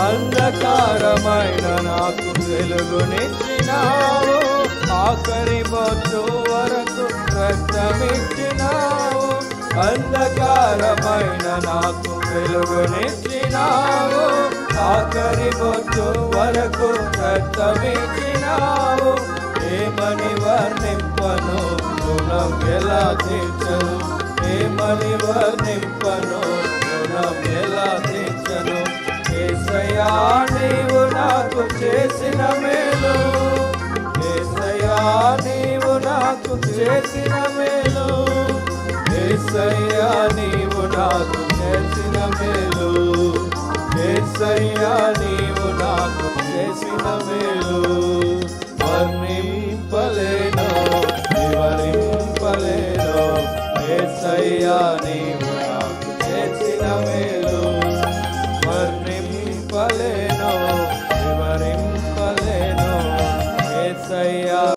అంధకారమైన నాకు వెలుగునిచ్చినావు, ఆఖరి బొట్టు వరకు రక్తమిచ్చినావు. అంధకారమైన నాకు వెలుగునిచ్చినావు, ఆఖరి బొట్టు వరకు రక్తమిచ్చినావు. ఏమని వర్ణింపను, రుణం ఎలా తీర్చను? ఏమని వర్ణింపను, రుణం ఎలా తీర్చను? యేసయ్యా నీవు నాకు చేసిన మేలు, యేసయ్యా నీవు నాకు చేసిన మేలు, యేసయ్యా నీవు నాకు చేసిన మేలు, యేసయ్యా నీవు నాకు చేసిన మేలు. వర్ణింపలేను, వివరింపలేను, యేసయ్యా నీవు నాకు చేసిన మేలు. వర్ణింపలేను,